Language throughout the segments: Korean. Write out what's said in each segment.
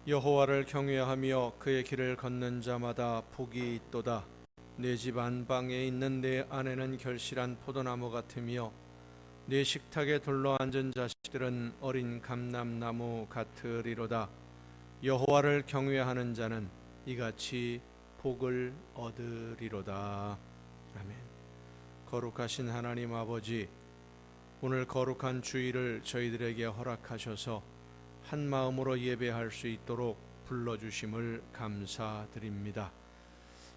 여호와를 경외하며 그의 길을 걷는 자마다 복이 있도다. 내 집 안방에 있는 내 아내는 결실한 포도나무 같으며 내 식탁에 둘러앉은 자식들은 어린 감람나무 같으리로다. 여호와를 경외하는 자는 이같이 복을 얻으리로다. 아멘. 거룩하신 하나님 아버지, 오늘 거룩한 주일을 저희들에게 허락하셔서 한 마음으로 예배할 수 있도록 불러주심을 감사드립니다.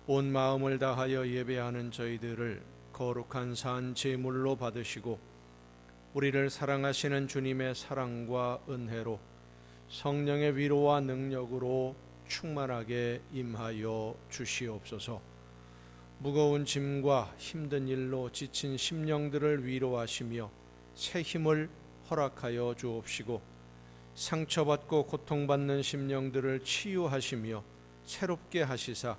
온 마음을 다하여 예배하는 저희들을 거룩한 산 제물로 받으시고 우리를 사랑하시는 주님의 사랑과 은혜로 성령의 위로와 능력으로 충만하게 임하여 주시옵소서. 무거운 짐과 힘든 일로 지친 심령들을 위로하시며 새 힘을 허락하여 주옵시고 상처받고 고통받는 심령들을 치유하시며 새롭게 하시사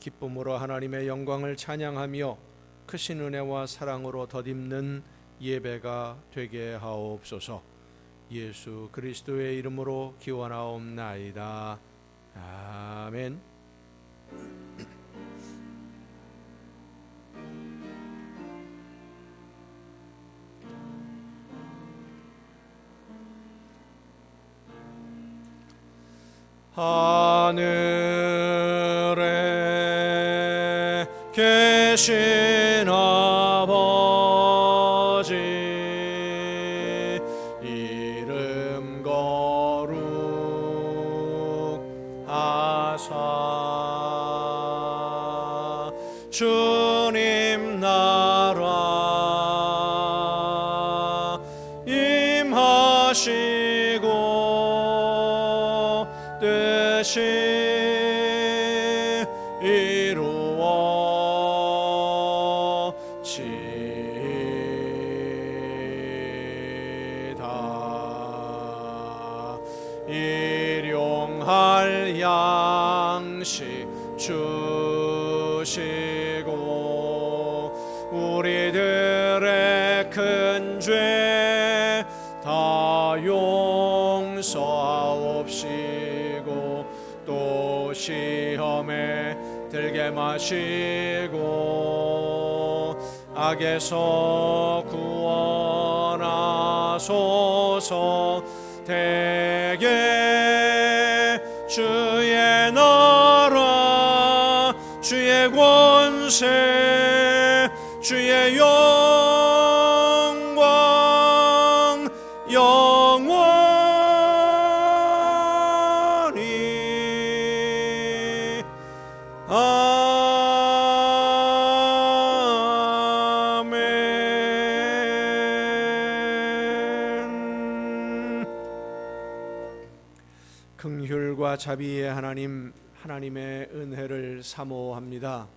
기쁨으로 하나님의 영광을 찬양하며 크신 은혜와 사랑으로 덧입는 예배가 되게 하옵소서. 예수 그리스도의 이름으로 기원하옵나이다. 아멘. 하늘에 계신 아버지, 이름 거룩하사 주님 나라 임하시고 뜻이 이루어지다. 일용할 양식 주시고 우리들의 큰 죄 다 용서하옵시고 또 시험에 들게 마시고 악에서 구원하소서. 대개 주의 나라 주의 권세 주의 영광 영원히 아멘. 긍휼과 자비의 하나님, 하나님의 은혜를 사모합니다.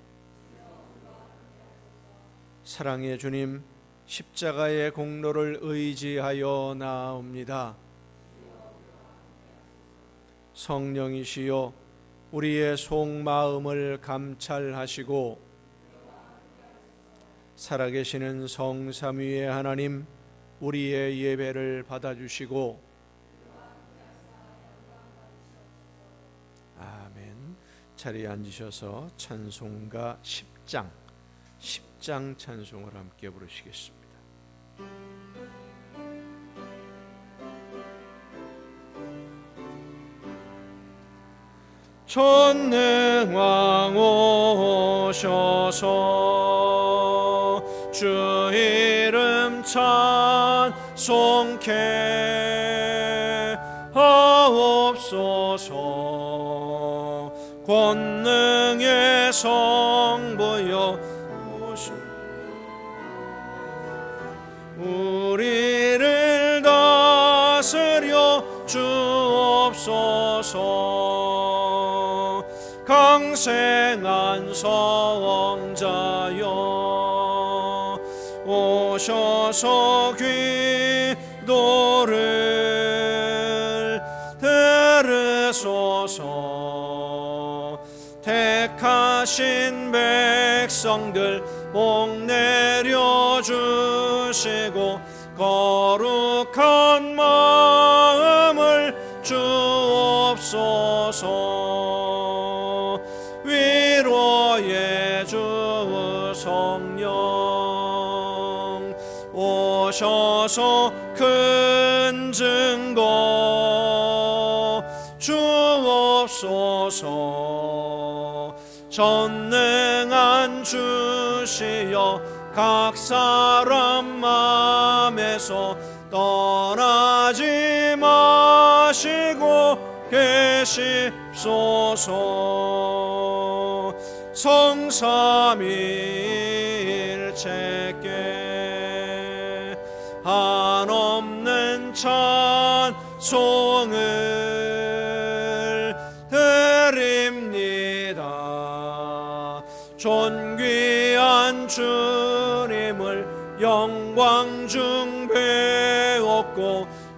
사랑의 주님, 십자가의 공로를 의지하여 나옵니다. 성령이시여 우리의 속마음을 감찰하시고 살아계시는 성삼위의 하나님, 우리의 예배를 받아주시고 아멘. 자리에 앉으셔서 찬송가 10장 찬송을 함께 부르시겠습니다. 전능왕 오셔서 주 이름 찬송케 하옵소서. 권능의 성부여 우리를 다스려 주옵소서. 강생한 성자여 오셔서 기도를 들으소서. 택하신 백성들 복 내려주시고 거룩한 마음을 주옵소서. 주옵소서. 위로의 주 성령 오셔서 큰 증거 주옵소서. 전능한 주시여 각 사람 맘에서 떠나지 마시고 계십소서. 성삼일체께 한없는 찬송을 드립니다. 존귀한 주님을 영광 중배웠고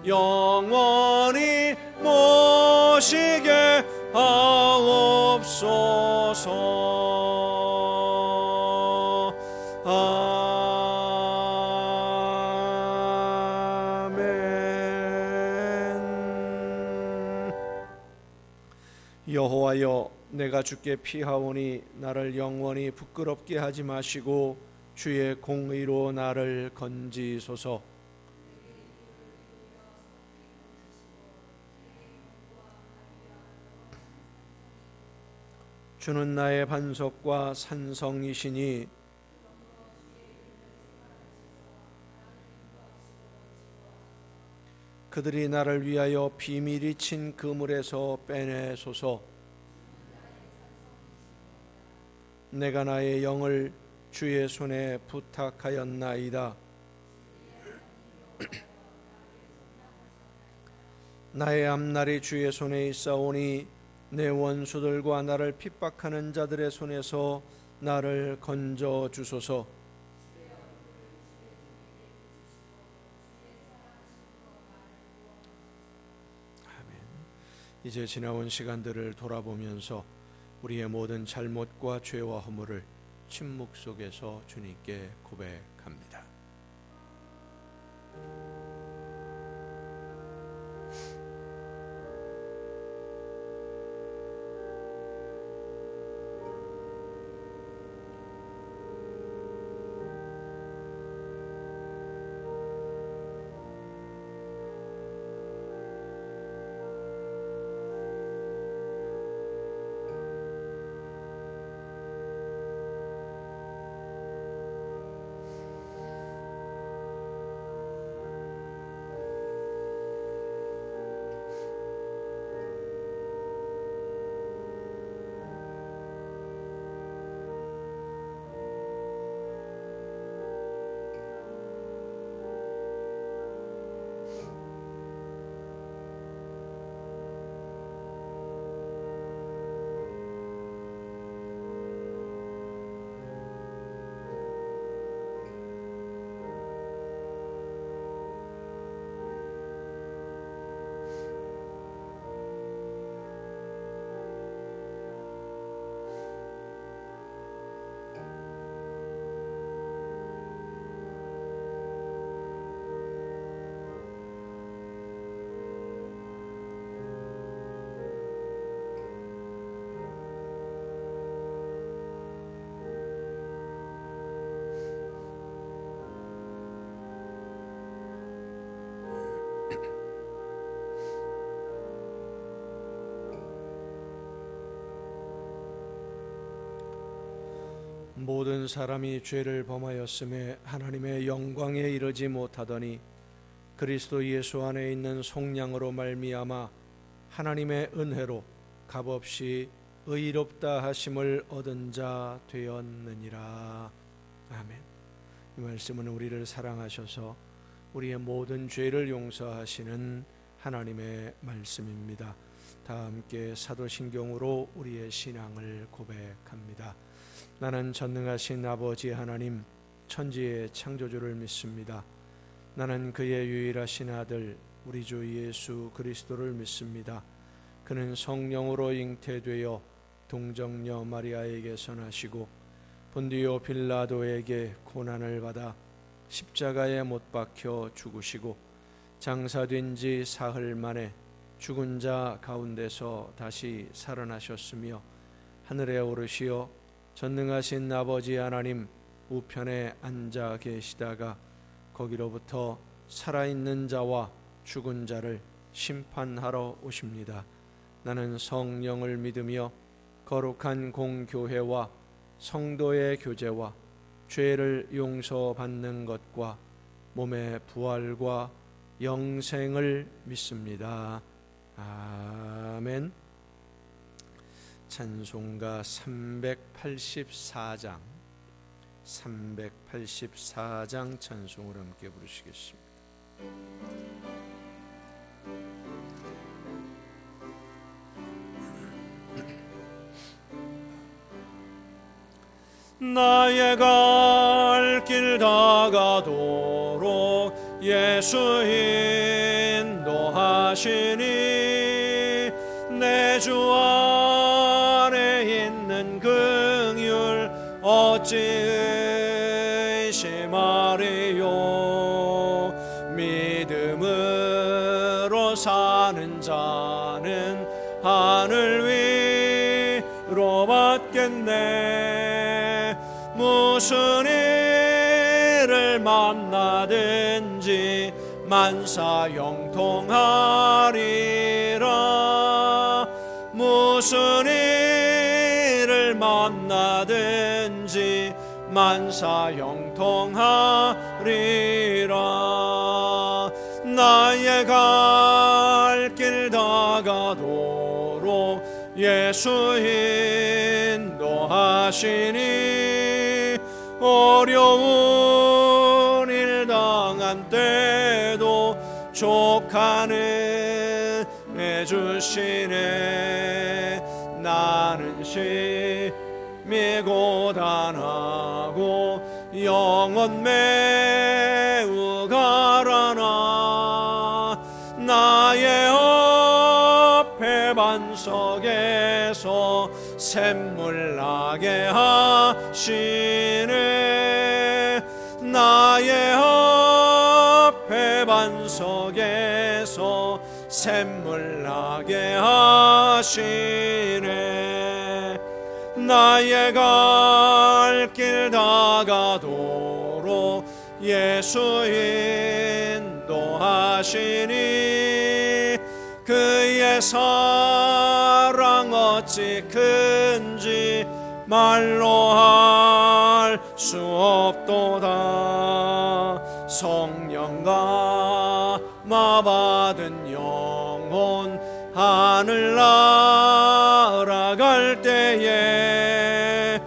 영원히 모시게 하옵소서. 아멘. 여호와여, 내가 주께 피하오니 나를 영원히 부끄럽게 하지 마시고 주의 공의로 나를 건지소서. 주는 나의 반석과 산성이시니 그들이 나를 위하여 비밀이 친 그물에서 빼내소서. 내가 나의 영을 주의 손에 부탁하였나이다. 나의 앞날이 주의 손에 있사오니 내 원수들과 나를 핍박하는 자들의 손에서 나를 건져 주소서. 아멘. 이제 지나온 시간들을 돌아보면서 우리의 모든 잘못과 죄와 허물을 침묵 속에서 주님께 고백합니다. 모든 사람이 죄를 범하였음에 하나님의 영광에 이르지 못하더니 그리스도 예수 안에 있는 속량으로 말미암아 하나님의 은혜로 값없이 의롭다 하심을 얻은 자 되었느니라. 아멘. 이 말씀은 우리를 사랑하셔서 우리의 모든 죄를 용서하시는 하나님의 말씀입니다. 다 함께 사도신경으로 우리의 신앙을 고백합니다. 나는 전능하신 아버지 하나님, 천지의 창조주를 믿습니다. 나는 그의 유일하신 아들 우리 주 예수 그리스도를 믿습니다. 그는 성령으로 잉태되어 동정녀 마리아에게서 나시고 본디오 빌라도에게 고난을 받아 십자가에 못 박혀 죽으시고 장사된 지 사흘 만에 죽은 자 가운데서 다시 살아나셨으며 하늘에 오르시어 전능하신 아버지 하나님 우편에 앉아 계시다가 거기로부터 살아있는 자와 죽은 자를 심판하러 오십니다. 나는 성령을 믿으며 거룩한 공교회와 성도의 교제와 죄를 용서받는 것과 몸의 부활과 영생을 믿습니다. 아멘. 찬송가 384장 찬송을 함께 부르시겠습니다. 나의 갈 길 다가도록 예수 인도하시니 내 주 안에 있는 긍휼 어찌 의심하리요. 믿음으로 사는 자는 하늘 위로 받겠네. 무슨 일을 만나든지 만사 형통하리라. 무슨 일을 만나든지 만사 형통하리라. 나의 갈 길 다가도록 예수 인도하시니 어려운 일 당한 때도 족하는 해주시네. 나는 심히 고단하고 영혼 매우 가라나 나의 앞에 반석에서 샘물 나게 하시네. 나의 앞에 반석에서 샘물 나게 하시네. 나의 갈 길 다가도록 예수 인도하시니 그의 사랑 어찌 큰지 말로 할 수 없도다. 성령과 마받은 영혼 하늘 날아갈 때에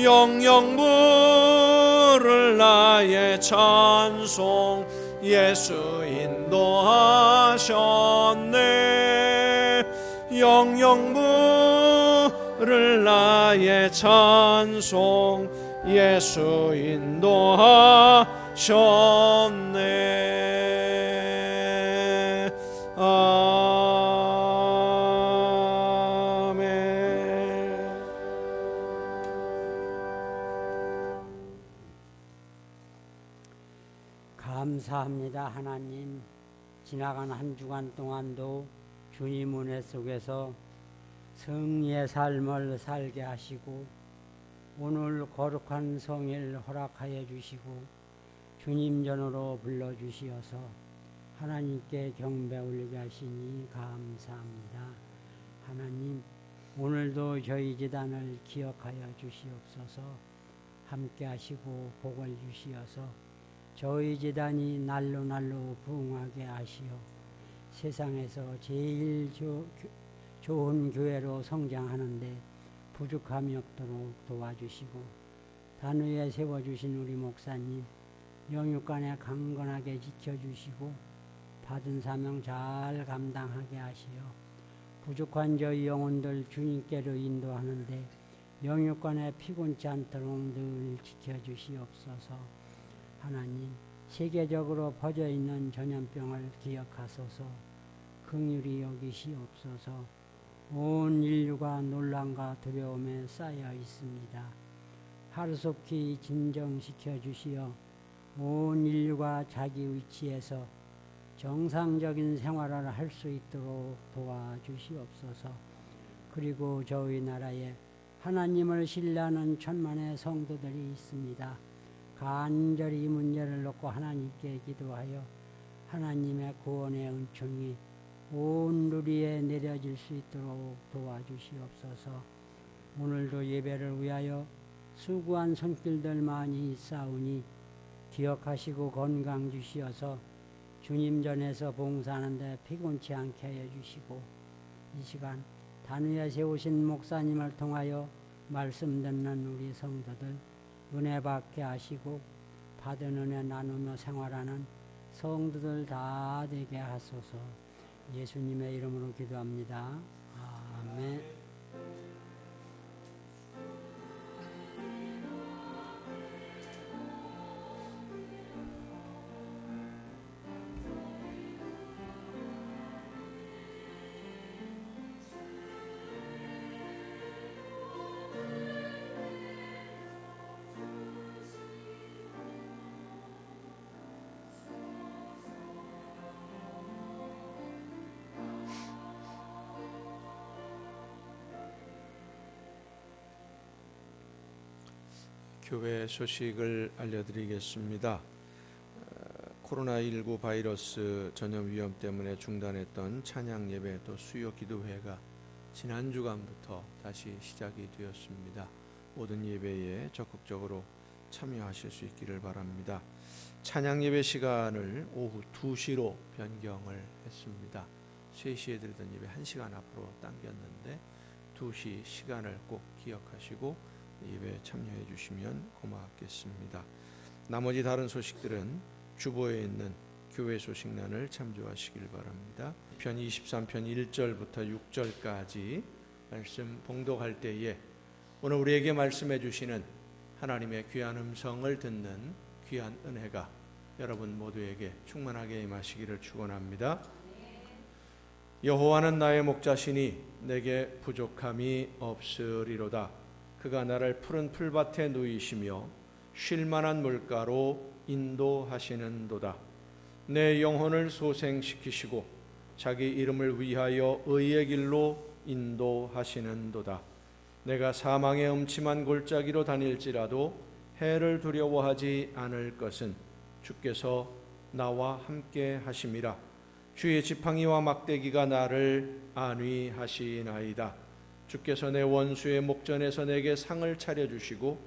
영영 부를 나의 찬송 예수 인도하셨네. 영영 부를 나의 찬송 예수 인도하셨네. 아멘. 감사합니다. 하나님, 지나간 한 주간 동안도 주님 은혜 속에서 승리의 삶을 살게 하시고 오늘 거룩한 성일 허락하여 주시고 주님 전으로 불러주시어서 하나님께 경배 올리게 하시니 감사합니다. 하나님, 오늘도 저희 제단을 기억하여 주시옵소서. 함께 하시고 복을 주시어서 저희 제단이 날로 부흥하게 하시어 세상에서 제일 좋은 교회로 성장하는데 부족함이 없도록 도와주시고 단위에 세워주신 우리 목사님 영육간에 강건하게 지켜주시고 받은 사명 잘 감당하게 하시어 부족한 저희 영혼들 주님께로 인도하는데 영육간에 피곤치 않도록 늘 지켜주시옵소서. 하나님, 세계적으로 퍼져있는 전염병을 기억하소서. 긍휼히 여기시옵소서. 온 인류가 놀람과 두려움에 쌓여 있습니다. 하루속히 진정시켜 주시어 온 인류가 자기 위치에서 정상적인 생활을 할 수 있도록 도와주시옵소서. 그리고 저희 나라에 하나님을 신뢰하는 천만의 성도들이 있습니다. 간절히 이 문제를 놓고 하나님께 기도하여 하나님의 구원의 은총이 온 누리에 내려질 수 있도록 도와주시옵소서. 오늘도 예배를 위하여 수고한 손길들 많이 있사오니 기억하시고 건강 주시어서 주님 전에서 봉사하는 데 피곤치 않게 하여 주시고, 이 시간 단위에 세우신 목사님을 통하여 말씀 듣는 우리 성도들 은혜 받게 하시고 받은 은혜 나누며 생활하는 성도들 다 되게 하소서. 예수님의 이름으로 기도합니다. 아멘. 교회 소식을 알려드리겠습니다. 코로나19 바이러스 전염 위험 때문에 중단했던 찬양 예배 또 수요 기도회가 지난 주간부터 다시 시작이 되었습니다. 모든 예배에 적극적으로 참여하실 수 있기를 바랍니다. 찬양 예배 시간을 오후 2시로 변경을 했습니다. 3시에 드리던 예배 1시간 앞으로 당겼는데 2시 시간을 꼭 기억하시고 예배에 참여해 주시면 고맙겠습니다. 나머지 다른 소식들은 주보에 있는 교회 소식란을 참조하시길 바랍니다. 편 23편 1절부터 6절까지 말씀 봉독할 때에 오늘 우리에게 말씀해 주시는 하나님의 귀한 음성을 듣는 귀한 은혜가 여러분 모두에게 충만하게 임하시기를 축원합니다. 여호와는 나의 목자시니 내게 부족함이 없으리로다. 그가 나를 푸른 풀밭에 누이시며 쉴만한 물가로 인도하시는도다. 내 영혼을 소생시키시고 자기 이름을 위하여 의의 길로 인도하시는도다. 내가 사망의 음침한 골짜기로 다닐지라도 해를 두려워하지 않을 것은 주께서 나와 함께 하심이라. 주의 지팡이와 막대기가 나를 안위하시나이다. 주께서 내 원수의 목전에서 내게 상을 차려주시고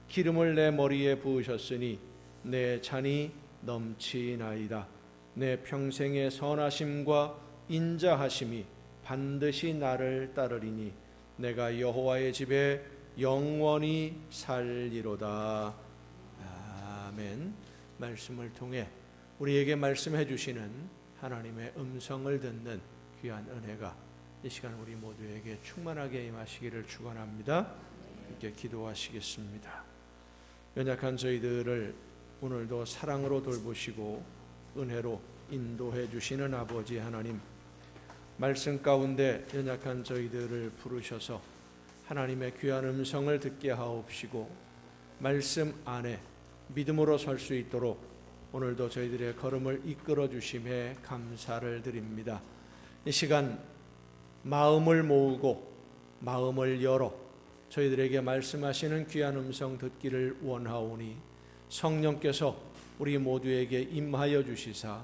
기름을 내 머리에 부으셨으니 내 잔이 넘치나이다. 내 평생의 선하심과 인자하심이 반드시 나를 따르리니 내가 여호와의 집에 영원히 살리로다. 아멘. 말씀을 통해 우리에게 말씀해 주시는 하나님의 음성을 듣는 귀한 은혜가 이 시간 우리 모두에게 충만하게 임하시기를 축원합니다. 함께 기도하시겠습니다. 연약한 저희들을 오늘도 사랑으로 돌보시고 은혜로 인도해 주시는 아버지 하나님, 말씀 가운데 연약한 저희들을 부르셔서 하나님의 귀한 음성을 듣게 하옵시고 말씀 안에 믿음으로 설 수 있도록 오늘도 저희들의 걸음을 이끌어 주심에 감사를 드립니다. 이 시간 마음을 모으고 마음을 열어 저희들에게 말씀하시는 귀한 음성 듣기를 원하오니 성령께서 우리 모두에게 임하여 주시사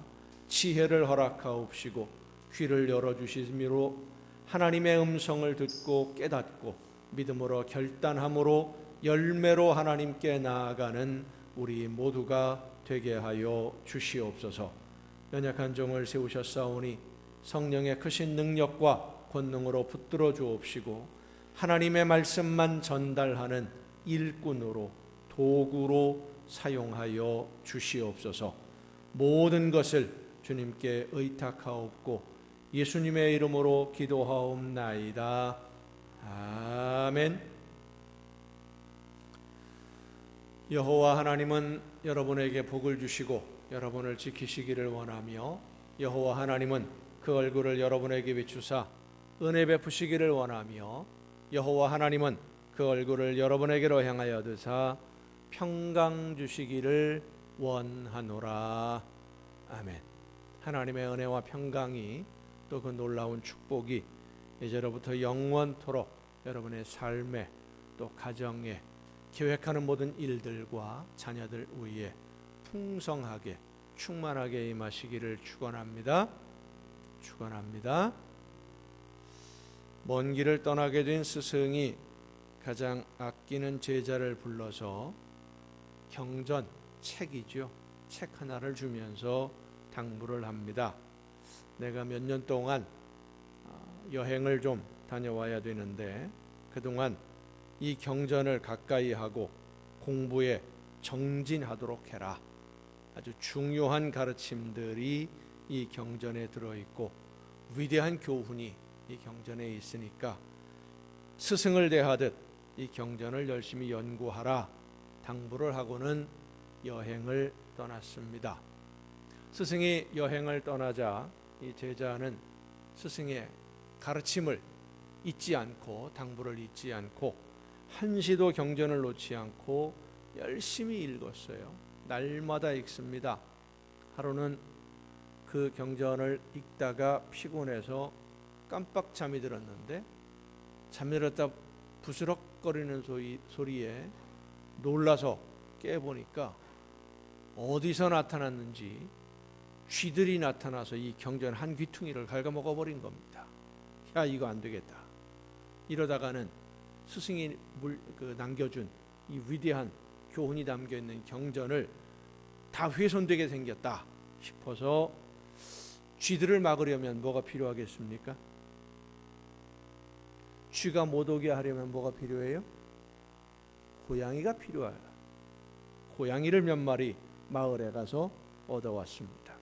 지혜를 허락하옵시고 귀를 열어주심으로 하나님의 음성을 듣고 깨닫고 믿음으로 결단함으로 열매로 하나님께 나아가는 우리 모두가 되게 하여 주시옵소서. 연약한 종을 세우셨사오니 성령의 크신 능력과 권능으로 붙들어 주옵시고 하나님의 말씀만 전달하는 일꾼으로 도구로 사용하여 주시옵소서. 모든 것을 주님께 의탁하옵고 예수님의 이름으로 기도하옵나이다. 아멘. 여호와 하나님은 여러분에게 복을 주시고 여러분을 지키시기를 원하며 여호와 하나님은 그 얼굴을 여러분에게 비추사 은혜 베푸시기를 원하며 여호와 하나님은 그 얼굴을 여러분에게로 향하여 드사 평강 주시기를 원하노라. 아멘. 하나님의 은혜와 평강이 또 그 놀라운 축복이 이제로부터 영원토록 여러분의 삶에 또 가정에 계획하는 모든 일들과 자녀들 위에 풍성하게 충만하게 임하시기를 축원합니다. 축원합니다. 먼 길을 떠나게 된 스승이 가장 아끼는 제자를 불러서 경전, 책이죠. 책 하나를 주면서 당부를 합니다. 내가 몇 년 동안 여행을 좀 다녀와야 되는데 그동안 이 경전을 가까이 하고 공부에 정진하도록 해라. 아주 중요한 가르침들이 이 경전에 들어있고 위대한 교훈이 이 경전에 있으니까 스승을 대하듯 이 경전을 열심히 연구하라 당부를 하고는 여행을 떠났습니다. 스승이 여행을 떠나자 이 제자는 스승의 가르침을 잊지 않고 당부를 잊지 않고 한시도 경전을 놓지 않고 열심히 읽었어요. 날마다 읽습니다. 하루는 그 경전을 읽다가 피곤해서 깜빡 잠이 들었는데 잠이 들었다 부스럭거리는 소리에 놀라서 깨보니까 어디서 나타났는지 쥐들이 나타나서 이 경전 한 귀퉁이를 갉아먹어버린 겁니다. 야, 이거 안 되겠다. 이러다가는 스승이 남겨준 이 위대한 교훈이 담겨있는 경전을 다 훼손되게 생겼다 싶어서 쥐들을 막으려면 뭐가 필요하겠습니까? 쥐가 못 오게 하려면 뭐가 필요해요? 고양이가 필요하다. 고양이를 몇 마리 마을에 가서 얻어왔습니다.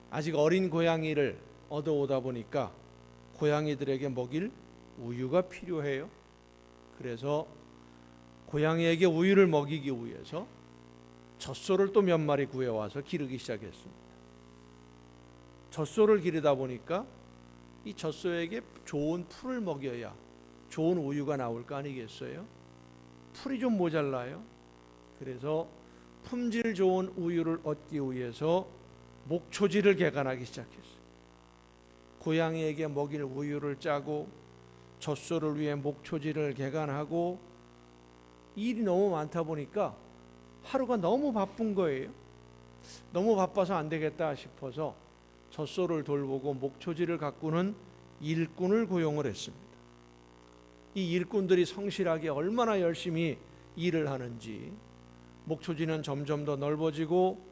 아직 어린 고양이를 얻어오다 보니까 고양이들에게 먹일 우유가 필요해요. 그래서 고양이에게 우유를 먹이기 위해서 젖소를 또 몇 마리 구해와서 기르기 시작했습니다. 젖소를 기르다 보니까 이 젖소에게 좋은 풀을 먹여야 좋은 우유가 나올 거 아니겠어요? 풀이 좀 모자라요. 그래서 품질 좋은 우유를 얻기 위해서 목초지를 개간하기 시작했어요. 고양이에게 먹일 우유를 짜고 젖소를 위해 목초지를 개간하고 일이 너무 많다 보니까 하루가 너무 바쁜 거예요. 너무 바빠서 안 되겠다 싶어서 젖소를 돌보고 목초지를 가꾸는 일꾼을 고용을 했습니다. 이 일꾼들이 성실하게 얼마나 열심히 일을 하는지 목초지는 점점 더 넓어지고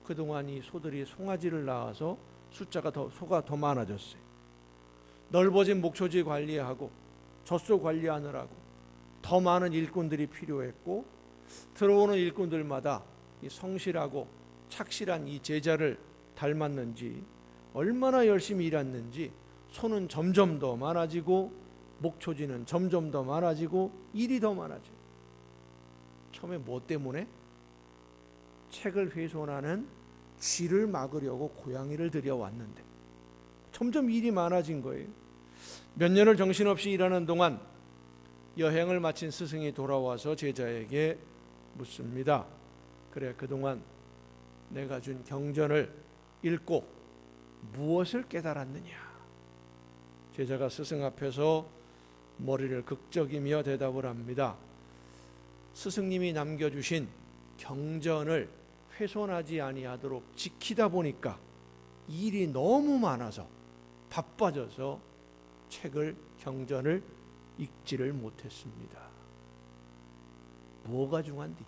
그동안 이 소들이 송아지를 낳아서 소가 더 많아졌어요. 넓어진 목초지 관리하고 젖소 관리하느라고 더 많은 일꾼들이 필요했고 들어오는 일꾼들마다 이 성실하고 착실한 이 제자를 닮았는지 얼마나 열심히 일했는지 소는 점점 더 많아지고 목초지는 점점 더 많아지고 일이 더 많아져요. 처음에 뭐 때문에? 책을 훼손하는 쥐를 막으려고 고양이를 들여왔는데 점점 일이 많아진 거예요. 몇 년을 정신없이 일하는 동안 여행을 마친 스승이 돌아와서 제자에게 묻습니다. 그래, 그동안 내가 준 경전을 읽고 무엇을 깨달았느냐? 제자가 스승 앞에서 머리를 극적이며 대답을 합니다. 스승님이 남겨주신 경전을 훼손하지 아니하도록 지키다 보니까 일이 너무 많아서 바빠져서 경전을 읽지를 못했습니다. 뭐가 중요한디?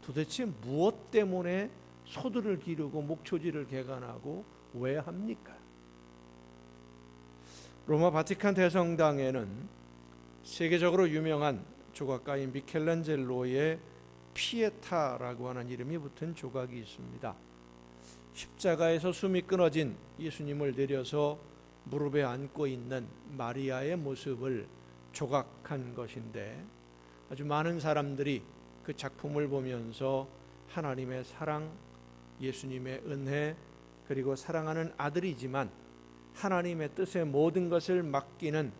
도대체 무엇 때문에 소들을 기르고 목초지를 개간하고 왜 합니까? 로마 바티칸 대성당에는 세계적으로 유명한 조각가인 미켈란젤로의 피에타라고 하는 이름이 붙은 조각이 있습니다. 십자가에서 숨이 끊어진 예수님을 내려서 무릎에 안고 있는 마리아의 모습을 조각한 것인데 아주 많은 사람들이 그 작품을 보면서 하나님의 사랑, 예수님의 은혜, 그리고 사랑하는 아들이지만 하나님의 뜻에 모든 것을 맡기는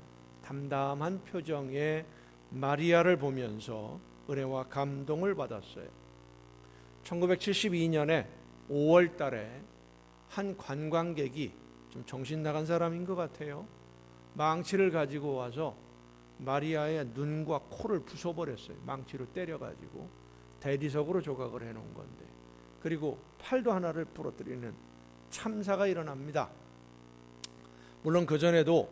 담담한 표정의 마리아를 보면서 은혜와 감동을 받았어요. 1972년에 5월 달에 한 관광객이 좀 정신 나간 사람인 것 같아요. 망치를 가지고 와서 마리아의 눈과 코를 부숴버렸어요. 망치로 때려가지고 대리석으로 조각을 해놓은 건데, 그리고 팔도 하나를 부러뜨리는 참사가 일어납니다. 물론 그전에도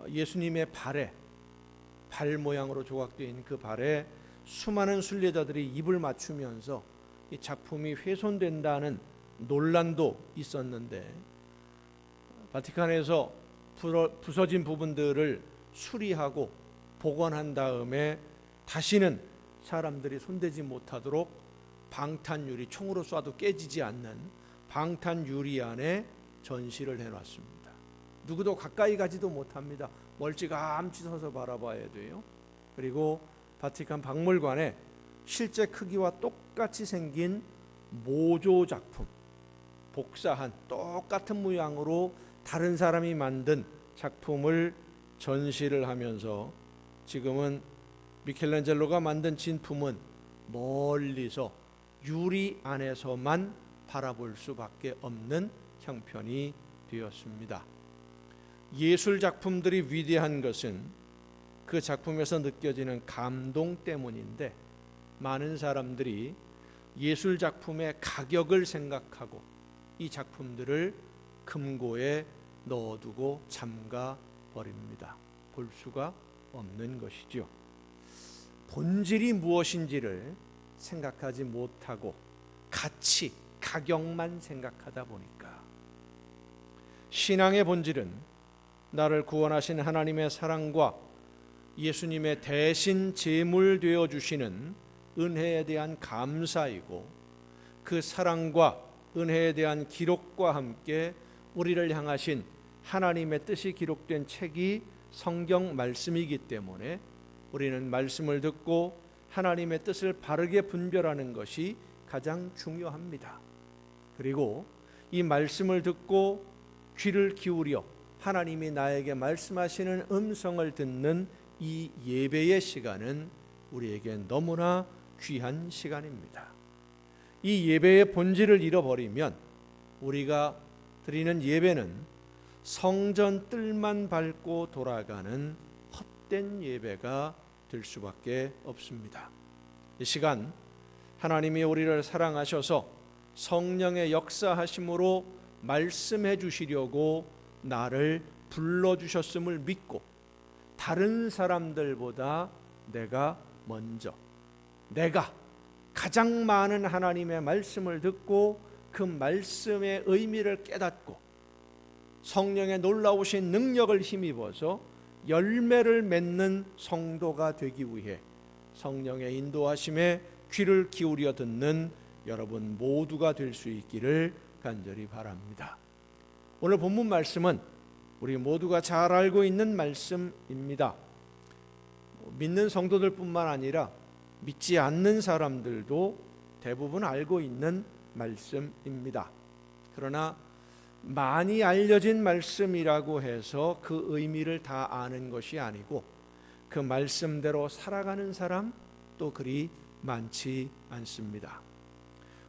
예수님의 발 모양으로 조각되어 있는 그 발에 수많은 순례자들이 입을 맞추면서 이 작품이 훼손된다는 논란도 있었는데, 바티칸에서 부서진 부분들을 수리하고 복원한 다음에 다시는 사람들이 손대지 못하도록 방탄유리, 총으로 쏴도 깨지지 않는 방탄유리 안에 전시를 해놨습니다. 누구도 가까이 가지도 못합니다. 멀찌감치 서서 바라봐야 돼요. 그리고 바티칸 박물관에 실제 크기와 똑같이 생긴 모조 작품, 복사한 똑같은 모양으로 다른 사람이 만든 작품을 전시를 하면서, 지금은 미켈란젤로가 만든 진품은 멀리서 유리 안에서만 바라볼 수밖에 없는 형편이 되었습니다. 예술 작품들이 위대한 것은 그 작품에서 느껴지는 감동 때문인데, 많은 사람들이 예술 작품의 가격을 생각하고 이 작품들을 금고에 넣어두고 잠가 버립니다. 볼 수가 없는 것이죠. 본질이 무엇인지를 생각하지 못하고 가치, 가격만 생각하다 보니까, 신앙의 본질은 나를 구원하신 하나님의 사랑과 예수님의 대신 제물 되어 주시는 은혜에 대한 감사이고, 그 사랑과 은혜에 대한 기록과 함께 우리를 향하신 하나님의 뜻이 기록된 책이 성경 말씀이기 때문에 우리는 말씀을 듣고 하나님의 뜻을 바르게 분별하는 것이 가장 중요합니다. 그리고 이 말씀을 듣고 귀를 기울여 하나님이 나에게 말씀하시는 음성을 듣는 이 예배의 시간은 우리에게 너무나 귀한 시간입니다. 이 예배의 본질을 잃어버리면 우리가 드리는 예배는 성전 뜰만 밟고 돌아가는 헛된 예배가 될 수밖에 없습니다. 이 시간 하나님이 우리를 사랑하셔서 성령의 역사하심으로 말씀해 주시려고 나를 불러주셨음을 믿고, 다른 사람들보다 내가 먼저, 내가 가장 많은 하나님의 말씀을 듣고 그 말씀의 의미를 깨닫고 성령의 놀라우신 능력을 힘입어서 열매를 맺는 성도가 되기 위해 성령의 인도하심에 귀를 기울여 듣는 여러분 모두가 될 수 있기를 간절히 바랍니다. 오늘 본문 말씀은 우리 모두가 잘 알고 있는 말씀입니다. 믿는 성도들뿐만 아니라 믿지 않는 사람들도 대부분 알고 있는 말씀입니다. 그러나 많이 알려진 말씀이라고 해서 그 의미를 다 아는 것이 아니고, 그 말씀대로 살아가는 사람 또 그리 많지 않습니다.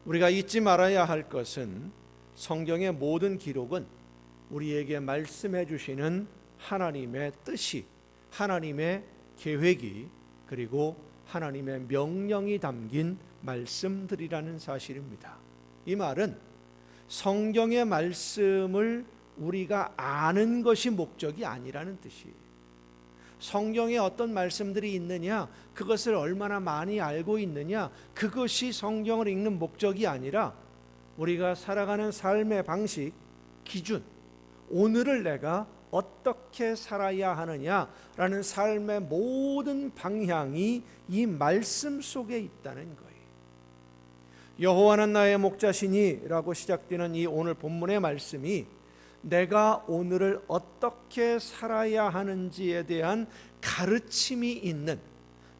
우리가 잊지 말아야 할 것은 성경의 모든 기록은 우리에게 말씀해 주시는 하나님의 뜻이, 하나님의 계획이, 그리고 하나님의 명령이 담긴 말씀들이라는 사실입니다. 이 말은 성경의 말씀을 우리가 아는 것이 목적이 아니라는 뜻이에요. 성경에 어떤 말씀들이 있느냐, 그것을 얼마나 많이 알고 있느냐, 그것이 성경을 읽는 목적이 아니라 우리가 살아가는 삶의 방식, 기준, 오늘을 내가 어떻게 살아야 하느냐라는 삶의 모든 방향이 이 말씀 속에 있다는 거예요. 여호와는 나의 목자시니 라고 시작되는 이 오늘 본문의 말씀이 내가 오늘을 어떻게 살아야 하는지에 대한 가르침이 있는,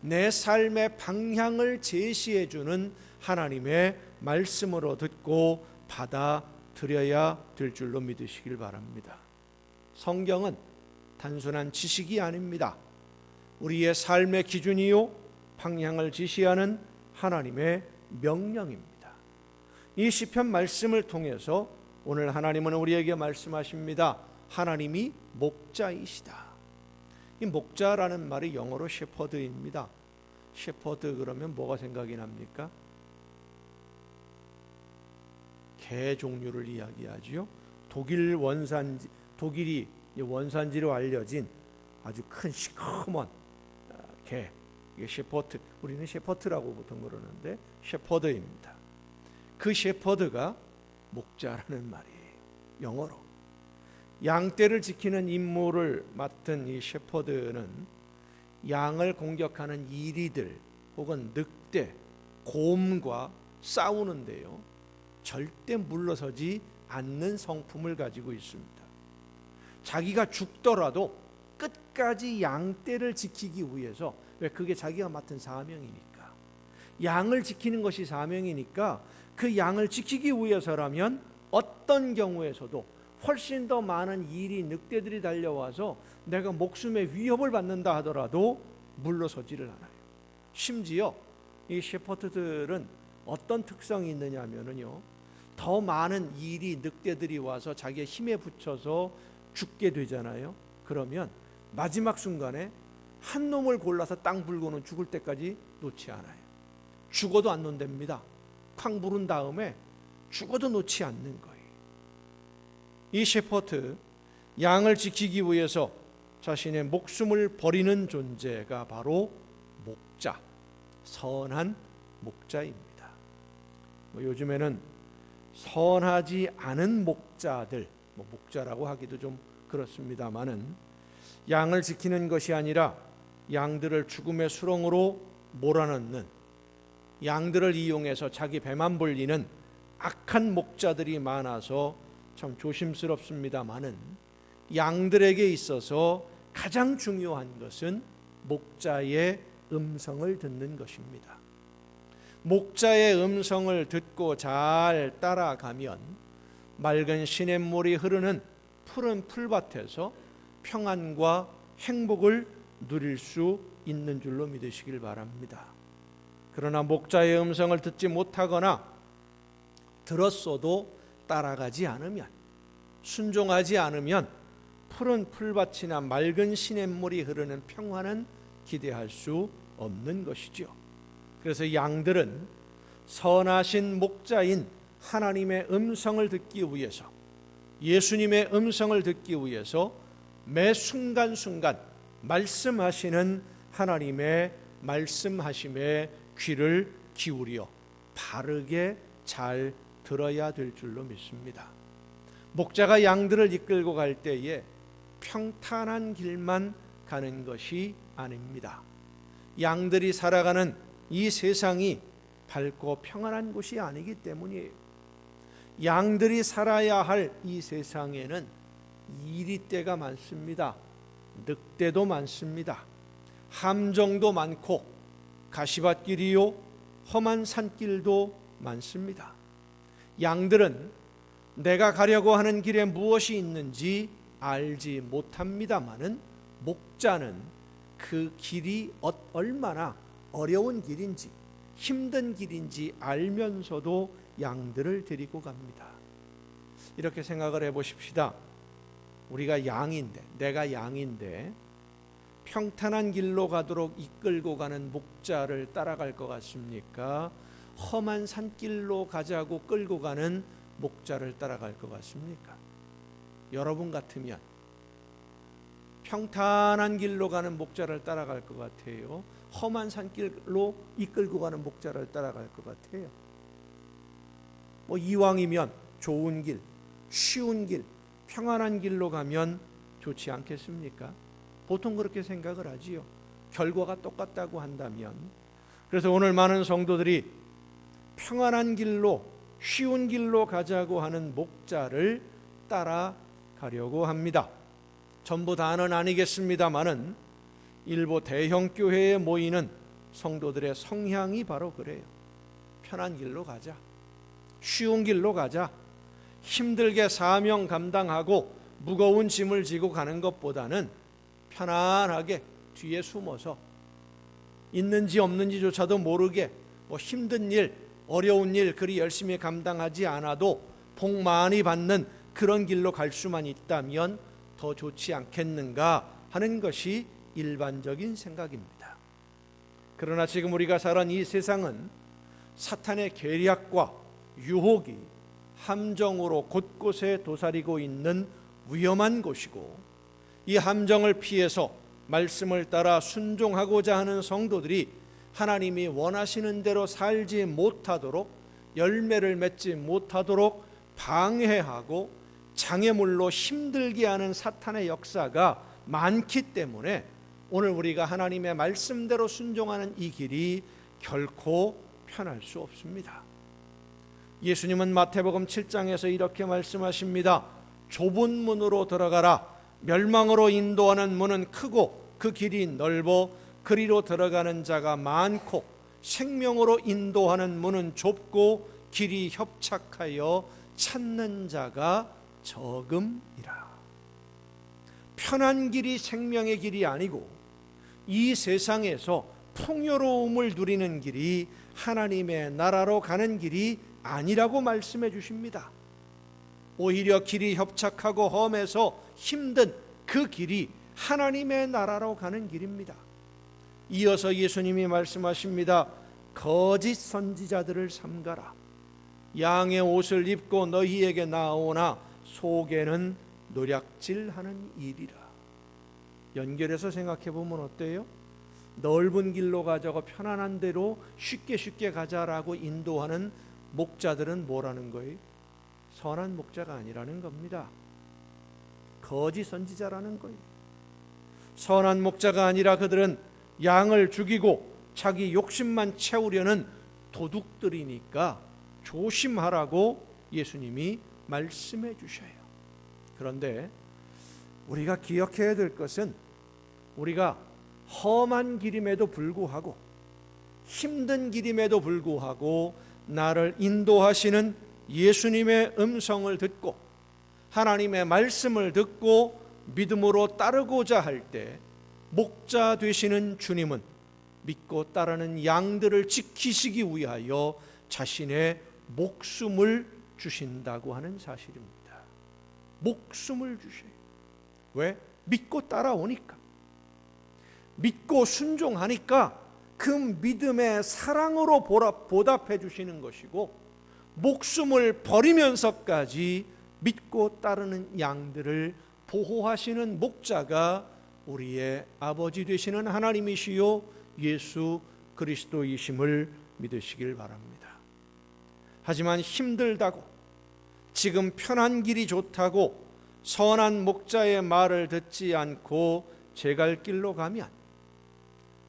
내 삶의 방향을 제시해 주는 하나님의 말씀으로 듣고 받아들여야 될 줄로 믿으시길 바랍니다. 성경은 단순한 지식이 아닙니다. 우리의 삶의 기준이요 방향을 지시하는 하나님의 명령입니다. 이 시편 말씀을 통해서 오늘 하나님은 우리에게 말씀하십니다. 하나님이 목자이시다. 이 목자라는 말이 영어로 shepherd입니다. shepherd 그러면 뭐가 생각이 납니까? 개 종류를 이야기하지요. 독일이 원산지로 알려진 아주 큰 시커먼 개, 이게 셰퍼드, 우리는 셰퍼드라고 보통 그러는데 셰퍼드입니다. 그 셰퍼드가 목자라는 말이에요. 영어로. 양떼를 지키는 임무를 맡은 이 셰퍼드는 양을 공격하는 이리들 혹은 늑대, 곰과 싸우는데요, 절대 물러서지 않는 성품을 가지고 있습니다. 자기가 죽더라도 끝까지 양떼를 지키기 위해서, 왜? 그게 자기가 맡은 사명이니까. 양을 지키는 것이 사명이니까 그 양을 지키기 위해서라면 어떤 경우에서도 훨씬 더 많은 이리 늑대들이 달려와서 내가 목숨의 위협을 받는다 하더라도 물러서지를 않아요. 심지어 이 셰퍼드들은 어떤 특성이 있느냐 하면요, 더 많은 이리 늑대들이 와서 자기의 힘에 붙여서 죽게 되잖아요. 그러면 마지막 순간에 한 놈을 골라서 땅 불고는 죽을 때까지 놓지 않아요. 죽어도 안 놓는답니다. 쾅 부른 다음에 죽어도 놓지 않는 거예요. 이 셰퍼드, 양을 지키기 위해서 자신의 목숨을 버리는 존재가 바로 목자, 선한 목자입니다. 요즘에는 선하지 않은 목자들, 목자라고 하기도 좀 그렇습니다만은, 양을 지키는 것이 아니라 양들을 죽음의 수렁으로 몰아넣는, 양들을 이용해서 자기 배만 불리는 악한 목자들이 많아서 참 조심스럽습니다마는, 양들에게 있어서 가장 중요한 것은 목자의 음성을 듣는 것입니다. 목자의 음성을 듣고 잘 따라가면 맑은 시냇물이 흐르는 푸른 풀밭에서 평안과 행복을 누릴 수 있는 줄로 믿으시길 바랍니다. 그러나 목자의 음성을 듣지 못하거나 들었어도 따라가지 않으면, 순종하지 않으면 푸른 풀밭이나 맑은 시냇물이 흐르는 평화는 기대할 수 없는 것이죠. 그래서 양들은 선하신 목자인 하나님의 음성을 듣기 위해서, 예수님의 음성을 듣기 위해서 매 순간순간 말씀하시는 하나님의 말씀하심에 귀를 기울여 바르게 잘 들어야 될 줄로 믿습니다. 목자가 양들을 이끌고 갈 때에 평탄한 길만 가는 것이 아닙니다. 양들이 살아가는 이 세상이 밝고 평안한 곳이 아니기 때문이에요. 양들이 살아야 할 이 세상에는 이리떼가 많습니다. 늑대도 많습니다. 함정도 많고 가시밭길이요 험한 산길도 많습니다. 양들은 내가 가려고 하는 길에 무엇이 있는지 알지 못합니다마는, 목자는 그 길이 얼마나 어려운 길인지 힘든 길인지 알면서도 양들을 데리고 갑니다. 이렇게 생각을 해보십시다. 우리가 양인데, 내가 양인데 평탄한 길로 가도록 이끌고 가는 목자를 따라갈 것 같습니까? 험한 산길로 가자고 끌고 가는 목자를 따라갈 것 같습니까? 여러분 같으면 평탄한 길로 가는 목자를 따라갈 것 같아요? 험한 산길로 이끌고 가는 목자를 따라갈 것 같아요? 이왕이면 좋은 길, 쉬운 길, 평안한 길로 가면 좋지 않겠습니까? 보통 그렇게 생각을 하지요. 결과가 똑같다고 한다면. 그래서 오늘 많은 성도들이 평안한 길로, 쉬운 길로 가자고 하는 목자를 따라가려고 합니다. 전부 다는 아니겠습니다마는 일부 대형 교회에 모이는 성도들의 성향이 바로 그래요. 편한 길로 가자, 쉬운 길로 가자, 힘들게 사명 감당하고 무거운 짐을 지고 가는 것보다는 편안하게 뒤에 숨어서 있는지 없는지조차도 모르게 힘든 일, 어려운 일 그리 열심히 감당하지 않아도 복 많이 받는 그런 길로 갈 수만 있다면 더 좋지 않겠는가 하는 것이 일반적인 생각입니다. 그러나 지금 우리가 살아가는 이 세상은 사탄의 계략과 유혹이 함정으로 곳곳에 도사리고 있는 위험한 곳이고, 이 함정을 피해서 말씀을 따라 순종하고자 하는 성도들이 하나님이 원하시는 대로 살지 못하도록, 열매를 맺지 못하도록 방해하고 장애물로 힘들게 하는 사탄의 역사가 많기 때문에 오늘 우리가 하나님의 말씀대로 순종하는 이 길이 결코 편할 수 없습니다. 예수님은 마태복음 7장에서 이렇게 말씀하십니다. 좁은 문으로 들어가라. 멸망으로 인도하는 문은 크고 그 길이 넓어 그리로 들어가는 자가 많고, 생명으로 인도하는 문은 좁고 길이 협착하여 찾는 자가 적음이라. 편한 길이 생명의 길이 아니고 이 세상에서 풍요로움을 누리는 길이 하나님의 나라로 가는 길이 아니라고 말씀해 주십니다. 오히려 길이 협착하고 험해서 힘든 그 길이 하나님의 나라로 가는 길입니다. 이어서 예수님이 말씀하십니다. 거짓 선지자들을 삼가라. 양의 옷을 입고 너희에게 나오나 속에는 노략질하는 일이라. 연결해서 생각해 보면 어때요? 넓은 길로 가자고 편안한 대로 쉽게 가자라고 인도하는 목자들은 뭐라는 거예요? 선한 목자가 아니라는 겁니다. 거짓 선지자라는 거예요. 선한 목자가 아니라 그들은 양을 죽이고 자기 욕심만 채우려는 도둑들이니까 조심하라고 예수님이 말씀해 주셔요. 그런데 우리가 기억해야 될 것은, 우리가 험한 길임에도 불구하고, 힘든 길임에도 불구하고 나를 인도하시는 예수님의 음성을 듣고 하나님의 말씀을 듣고 믿음으로 따르고자 할 때, 목자 되시는 주님은 믿고 따르는 양들을 지키시기 위하여 자신의 목숨을 주신다고 하는 사실입니다. 목숨을 주셔요. 왜? 믿고 따라오니까, 믿고 순종하니까 그 믿음의 사랑으로 보답해 주시는 것이고, 목숨을 버리면서까지 믿고 따르는 양들을 보호하시는 목자가 우리의 아버지 되시는 하나님이시요 예수 그리스도이심을 믿으시길 바랍니다. 하지만 힘들다고, 지금 편한 길이 좋다고 선한 목자의 말을 듣지 않고 제 갈 길로 가면,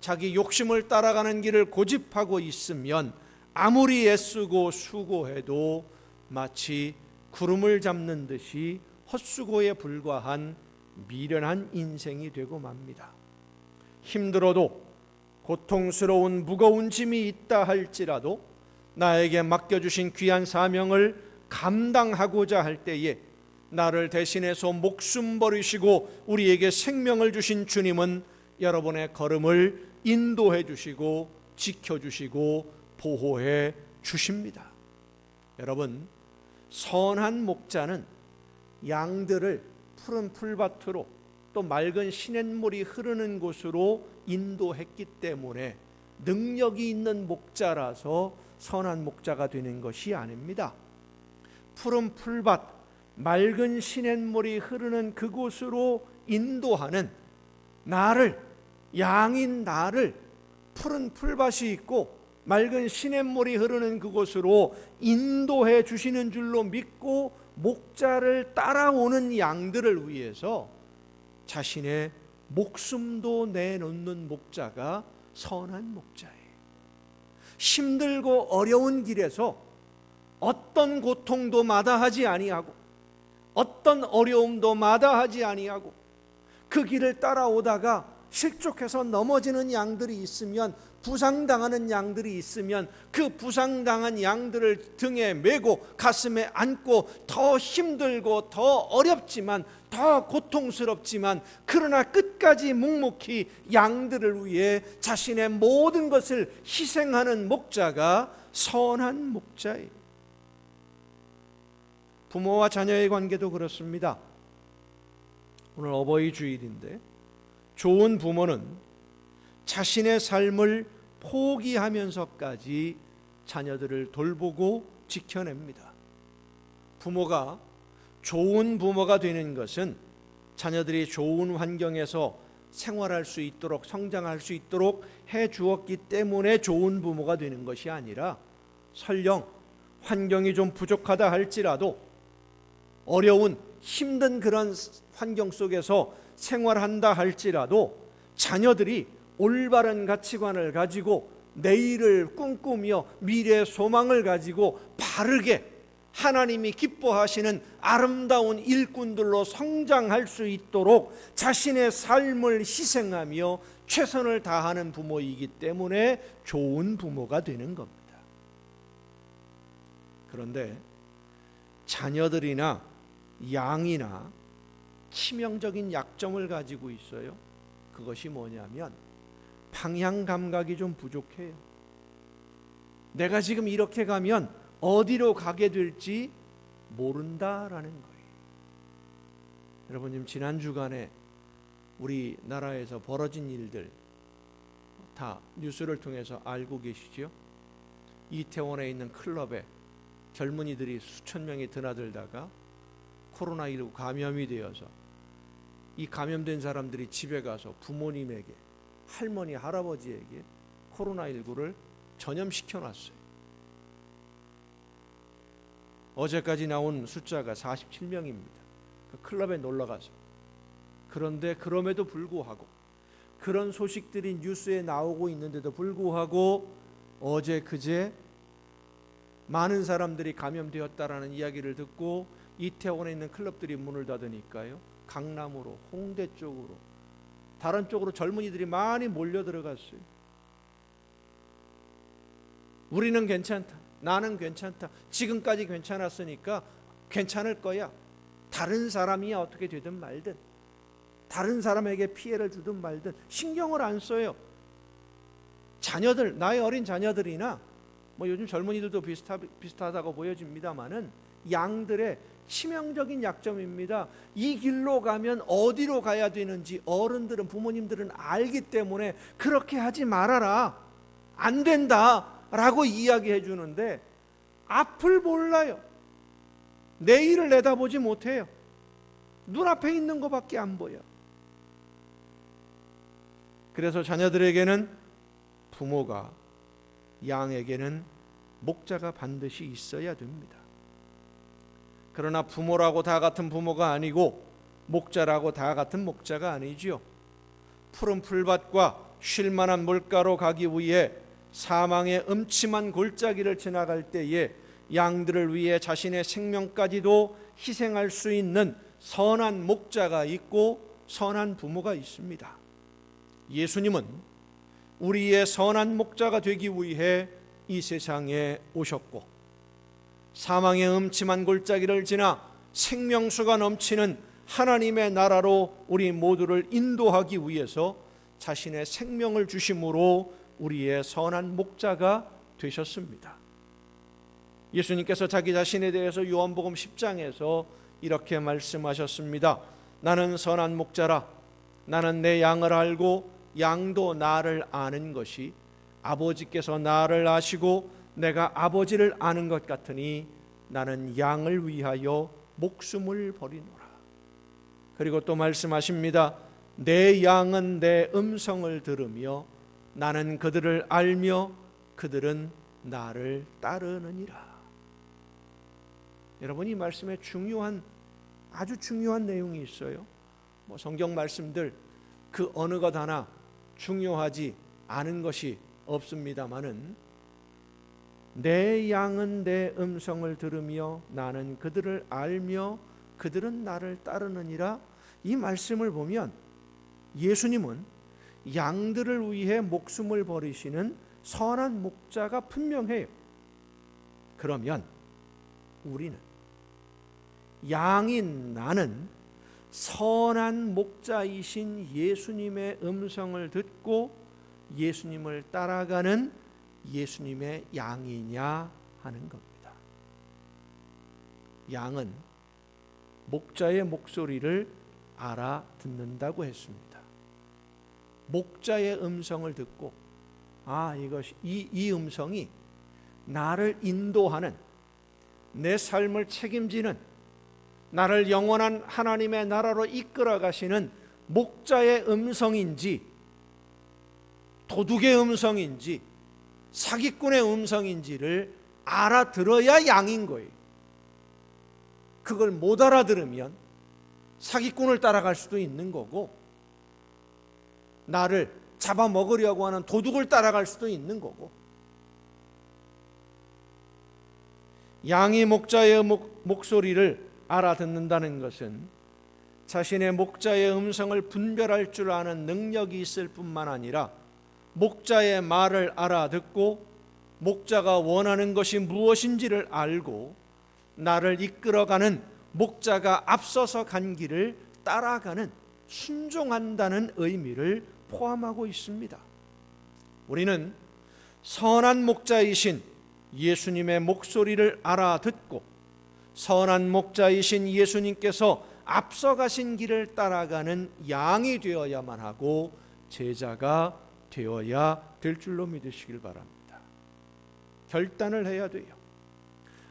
자기 욕심을 따라가는 길을 고집하고 있으면 아무리 애쓰고 수고해도 마치 구름을 잡는 듯이 헛수고에 불과한 미련한 인생이 되고 맙니다. 힘들어도, 고통스러운 무거운 짐이 있다 할지라도 나에게 맡겨주신 귀한 사명을 감당하고자 할 때에 나를 대신해서 목숨 버리시고 우리에게 생명을 주신 주님은 여러분의 걸음을 인도해 주시고 지켜주시고 보호해 주십니다. 여러분, 선한 목자는 양들을 푸른 풀밭으로, 또 맑은 시냇물이 흐르는 곳으로 인도했기 때문에 능력이 있는 목자라서 선한 목자가 되는 것이 아닙니다. 푸른 풀밭, 맑은 시냇물이 흐르는 그곳으로 인도하는 나를, 양인 나를 푸른 풀밭이 있고 맑은 시냇물이 흐르는 그곳으로 인도해 주시는 줄로 믿고 목자를 따라오는 양들을 위해서 자신의 목숨도 내놓는 목자가 선한 목자예요. 힘들고 어려운 길에서 어떤 고통도 마다하지 아니하고 어떤 어려움도 마다하지 아니하고 그 길을 따라오다가 실족해서 넘어지는 양들이 있으면, 부상당하는 양들이 있으면 그 부상당한 양들을 등에 메고 가슴에 안고 더 힘들고 더 어렵지만 더 고통스럽지만 그러나 끝까지 묵묵히 양들을 위해 자신의 모든 것을 희생하는 목자가 선한 목자예요. 부모와 자녀의 관계도 그렇습니다. 오늘 어버이 주일인데 좋은 부모는 자신의 삶을 포기하면서까지 자녀들을 돌보고 지켜냅니다. 부모가 좋은 부모가 되는 것은 자녀들이 좋은 환경에서 생활할 수 있도록, 성장할 수 있도록 해 주었기 때문에 좋은 부모가 되는 것이 아니라, 설령 환경이 좀 부족하다 할지라도 어려운 힘든 그런 환경 속에서 생활한다 할지라도 자녀들이 올바른 가치관을 가지고 내일을 꿈꾸며 미래의 소망을 가지고 바르게 하나님이 기뻐하시는 아름다운 일꾼들로 성장할 수 있도록 자신의 삶을 희생하며 최선을 다하는 부모이기 때문에 좋은 부모가 되는 겁니다. 그런데 자녀들이나 양이나 치명적인 약점을 가지고 있어요. 그것이 뭐냐면 방향 감각이 좀 부족해요. 내가 지금 이렇게 가면 어디로 가게 될지 모른다라는 거예요. 여러분, 지난 주간에 우리나라에서 벌어진 일들 다 뉴스를 통해서 알고 계시죠? 이태원에 있는 클럽에 젊은이들이 수천 명이 드나들다가 코로나19 감염이 되어서 이 감염된 사람들이 집에 가서 부모님에게, 할머니, 할아버지에게 코로나19를 전염시켜 놨어요. 어제까지 나온 숫자가 47명입니다. 그 클럽에 놀러 가서. 그런데 그럼에도 불구하고, 그런 소식들이 뉴스에 나오고 있는데도 불구하고 어제 그제 많은 사람들이 감염되었다라는 이야기를 듣고 이태원에 있는 클럽들이 문을 닫으니까요, 강남으로, 홍대 쪽으로, 다른 쪽으로 젊은이들이 많이 몰려 들어갔어요. 우리는 괜찮다, 나는 괜찮다, 지금까지 괜찮았으니까 괜찮을 거야, 다른 사람이 어떻게 되든 말든, 다른 사람에게 피해를 주든 말든 신경을 안 써요. 자녀들, 나의 어린 자녀들이나 요즘 젊은이들도 비슷하다고 보여집니다마는 양들의 치명적인 약점입니다. 이 길로 가면 어디로 가야 되는지 어른들은, 부모님들은 알기 때문에 그렇게 하지 말아라, 안 된다 라고 이야기해 주는데 앞을 몰라요. 내일을 내다보지 못해요. 눈앞에 있는 것밖에 안 보여. 그래서 자녀들에게는 부모가, 양에게는 목자가 반드시 있어야 됩니다. 그러나 부모라고 다 같은 부모가 아니고 목자라고 다 같은 목자가 아니지요. 푸른 풀밭과 쉴만한 물가로 가기 위해 사망의 음침한 골짜기를 지나갈 때에 양들을 위해 자신의 생명까지도 희생할 수 있는 선한 목자가 있고 선한 부모가 있습니다. 예수님은 우리의 선한 목자가 되기 위해 이 세상에 오셨고, 사망의 음침한 골짜기를 지나 생명수가 넘치는 하나님의 나라로 우리 모두를 인도하기 위해서 자신의 생명을 주심으로 우리의 선한 목자가 되셨습니다. 예수님께서 자기 자신에 대해서 요한복음 10장에서 이렇게 말씀하셨습니다. 나는 선한 목자라. 나는 내 양을 알고 양도 나를 아는 것이 아버지께서 나를 아시고 내가 아버지를 아는 것 같으니 나는 양을 위하여 목숨을 버리노라. 그리고 또 말씀하십니다. 내 양은 내 음성을 들으며 나는 그들을 알며 그들은 나를 따르느니라. 여러분, 이 말씀에 아주 중요한 내용이 있어요. 성경 말씀들 그 어느 것 하나 중요하지 않은 것이 없습니다마는 내 양은 내 음성을 들으며 나는 그들을 알며 그들은 나를 따르느니라. 이 말씀을 보면 예수님은 양들을 위해 목숨을 버리시는 선한 목자가 분명해요. 그러면 우리는, 양인 나는 선한 목자이신 예수님의 음성을 듣고 예수님을 따라가는 예수님의 양이냐 하는 겁니다. 양은 목자의 목소리를 알아듣는다고 했습니다. 목자의 음성을 듣고 이 음성이 나를 인도하는, 내 삶을 책임지는, 나를 영원한 하나님의 나라로 이끌어 가시는 목자의 음성인지, 도둑의 음성인지, 사기꾼의 음성인지를 알아들어야 양인 거예요. 그걸 못 알아들으면 사기꾼을 따라갈 수도 있는 거고, 나를 잡아먹으려고 하는 도둑을 따라갈 수도 있는 거고, 양이 목자의 목소리를 알아듣는다는 것은 자신의 목자의 음성을 분별할 줄 아는 능력이 있을 뿐만 아니라 목자의 말을 알아듣고 목자가 원하는 것이 무엇인지를 알고 나를 이끌어가는 목자가 앞서서 간 길을 따라가는, 순종한다는 의미를 포함하고 있습니다. 우리는 선한 목자이신 예수님의 목소리를 알아듣고 선한 목자이신 예수님께서 앞서가신 길을 따라가는 양이 되어야만 하고 제자가 되어야 될 줄로 믿으시길 바랍니다. 결단을 해야 돼요.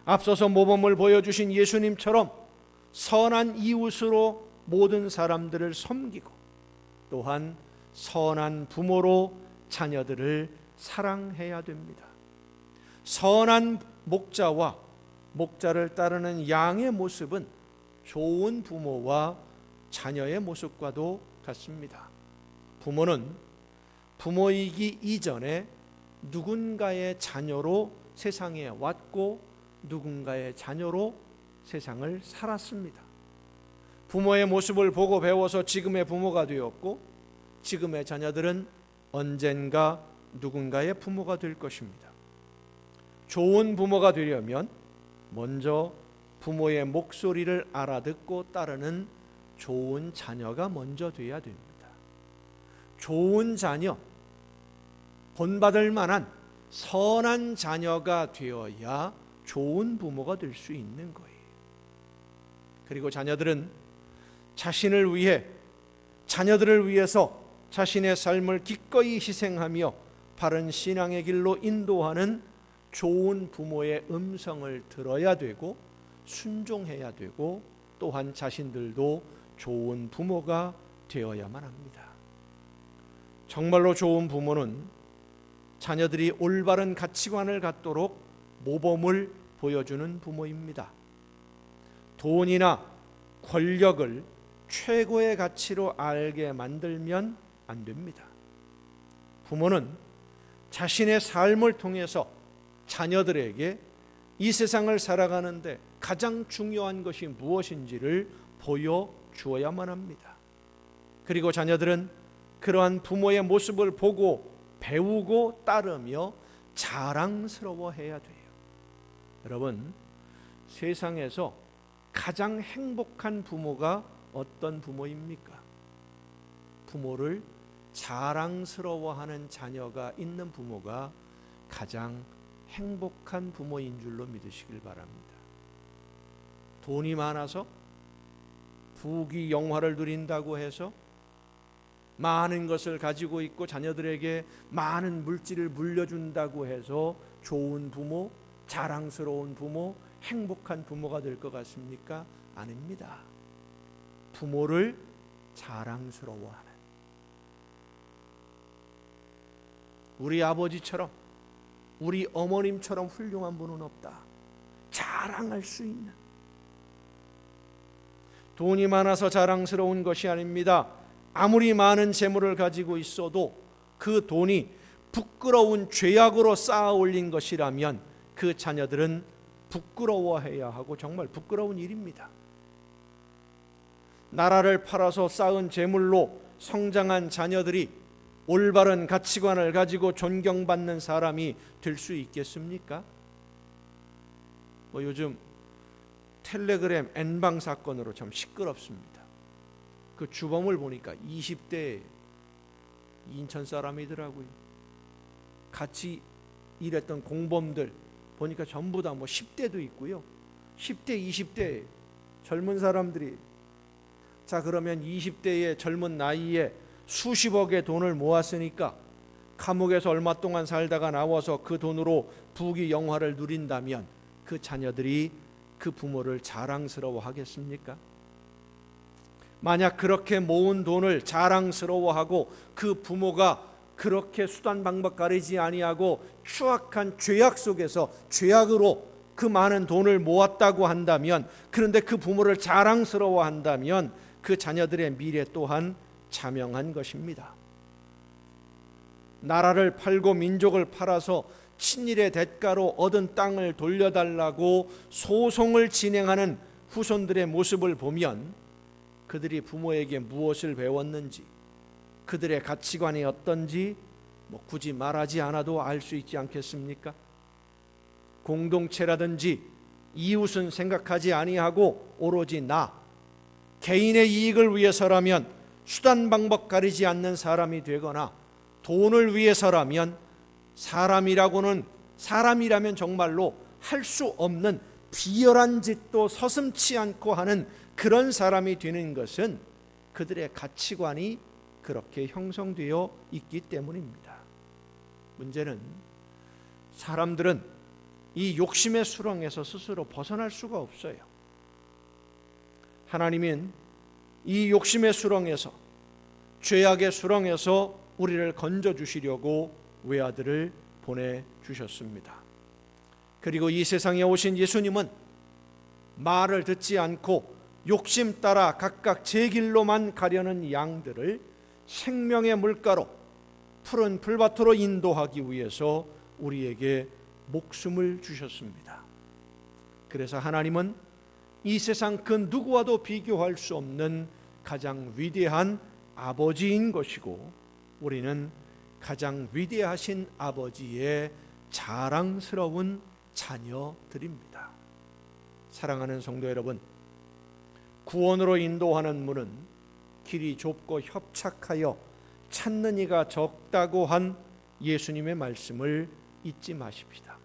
앞서서 모범을 보여주신 예수님처럼 선한 이웃으로 모든 사람들을 섬기고, 또한 선한 부모로 자녀들을 사랑해야 됩니다. 선한 목자와 목자를 따르는 양의 모습은 좋은 부모와 자녀의 모습과도 같습니다. 부모는 부모이기 이전에 누군가의 자녀로 세상에 왔고 누군가의 자녀로 세상을 살았습니다. 부모의 모습을 보고 배워서 지금의 부모가 되었고, 지금의 자녀들은 언젠가 누군가의 부모가 될 것입니다. 좋은 부모가 되려면 먼저 부모의 목소리를 알아듣고 따르는 좋은 자녀가 먼저 돼야 됩니다. 좋은 자녀, 본받을 만한 선한 자녀가 되어야 좋은 부모가 될 수 있는 거예요. 그리고 자녀들은 자신을 위해, 자녀들을 위해서 자신의 삶을 기꺼이 희생하며 바른 신앙의 길로 인도하는 좋은 부모의 음성을 들어야 되고 순종해야 되고, 또한 자신들도 좋은 부모가 되어야만 합니다. 정말로 좋은 부모는 자녀들이 올바른 가치관을 갖도록 모범을 보여주는 부모입니다. 돈이나 권력을 최고의 가치로 알게 만들면 안 됩니다. 부모는 자신의 삶을 통해서 자녀들에게 이 세상을 살아가는데 가장 중요한 것이 무엇인지를 보여주어야만 합니다. 그리고 자녀들은 그러한 부모의 모습을 보고 배우고 따르며 자랑스러워해야 돼요. 여러분, 세상에서 가장 행복한 부모가 어떤 부모입니까? 부모를 자랑스러워하는 자녀가 있는 부모가 가장 행복한 부모인 줄로 믿으시길 바랍니다. 돈이 많아서 부귀 영화를 누린다고 해서 많은 것을 가지고 있고 자녀들에게 많은 물질을 물려준다고 해서 좋은 부모, 자랑스러운 부모, 행복한 부모가 될 것 같습니까? 아닙니다. 부모를 자랑스러워하는, 우리 아버지처럼 우리 어머님처럼 훌륭한 분은 없다, 자랑할 수 있는, 돈이 많아서 자랑스러운 것이 아닙니다. 아무리 많은 재물을 가지고 있어도 그 돈이 부끄러운 죄악으로 쌓아 올린 것이라면 그 자녀들은 부끄러워해야 하고 정말 부끄러운 일입니다. 나라를 팔아서 쌓은 재물로 성장한 자녀들이 올바른 가치관을 가지고 존경받는 사람이 될 수 있겠습니까? 요즘 텔레그램 N방 사건으로 참 시끄럽습니다. 그 주범을 보니까 20대 인천 사람이더라고요. 같이 일했던 공범들 보니까 전부 다 10대도 있고요. 10대, 20대 젊은 사람들이. 자, 그러면 20대의 젊은 나이에 수십억의 돈을 모았으니까 감옥에서 얼마 동안 살다가 나와서 그 돈으로 부귀 영화를 누린다면 그 자녀들이 그 부모를 자랑스러워 하겠습니까? 만약 그렇게 모은 돈을 자랑스러워하고 그 부모가 그렇게 수단 방법 가리지 아니하고 추악한 죄악 속에서 죄악으로 그 많은 돈을 모았다고 한다면, 그런데 그 부모를 자랑스러워한다면 그 자녀들의 미래 또한 자명한 것입니다. 나라를 팔고 민족을 팔아서 친일의 대가로 얻은 땅을 돌려달라고 소송을 진행하는 후손들의 모습을 보면 그들이 부모에게 무엇을 배웠는지, 그들의 가치관이 어떤지 굳이 말하지 않아도 알 수 있지 않겠습니까? 공동체라든지 이웃은 생각하지 아니하고 오로지 나, 개인의 이익을 위해서라면 수단 방법 가리지 않는 사람이 되거나, 돈을 위해서라면 사람이라면 정말로 할 수 없는 비열한 짓도 서슴지 않고 하는 그런 사람이 되는 것은 그들의 가치관이 그렇게 형성되어 있기 때문입니다. 문제는 사람들은 이 욕심의 수렁에서 스스로 벗어날 수가 없어요. 하나님은 이 욕심의 수렁에서, 죄악의 수렁에서 우리를 건져주시려고 외아들을 보내주셨습니다. 그리고 이 세상에 오신 예수님은 말을 듣지 않고 욕심 따라 각각 제 길로만 가려는 양들을 생명의 물가로, 푸른 풀밭으로 인도하기 위해서 우리에게 목숨을 주셨습니다. 그래서 하나님은 이 세상 그 누구와도 비교할 수 없는 가장 위대한 아버지인 것이고, 우리는 가장 위대하신 아버지의 자랑스러운 자녀들입니다. 사랑하는 성도 여러분, 구원으로 인도하는 문은 길이 좁고 협착하여 찾는 이가 적다고 한 예수님의 말씀을 잊지 마십시다.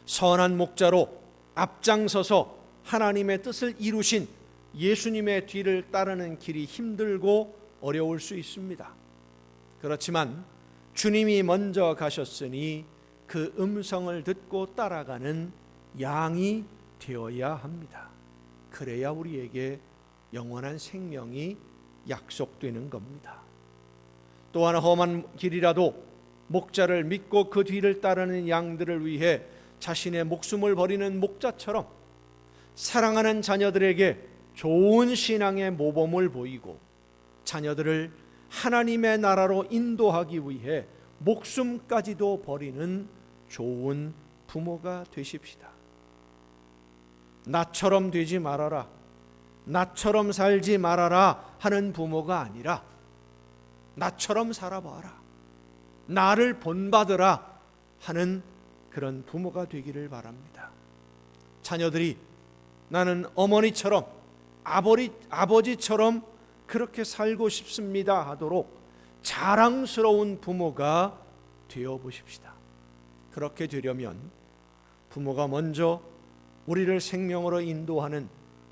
선한 목자로 앞장서서 하나님의 뜻을 이루신 예수님의 뒤를 따르는 길이 힘들고 어려울 수 있습니다. 그렇지만 주님이 먼저 가셨으니 그 음성을 듣고 따라가는 양이 되어야 합니다. 그래야 우리에게 영원한 생명이 약속되는 겁니다. 또한 험한 길이라도 목자를 믿고 그 뒤를 따르는 양들을 위해 자신의 목숨을 버리는 목자처럼 사랑하는 자녀들에게 좋은 신앙의 모범을 보이고 자녀들을 하나님의 나라로 인도하기 위해 목숨까지도 버리는 좋은 부모가 되십시다. 나처럼 되지 말아라, 나처럼 살지 말아라 하는 부모가 아니라 나처럼 살아봐라, 나를 본받으라 하는 그런 부모가 되기를 바랍니다. 자녀들이 나는 어머니처럼 아버지처럼 그렇게 살고 싶습니다 하도록 자랑스러운 부모가 되어 보십시다. 그렇게 되려면 부모가 먼저 우리를 생명으로 인도하는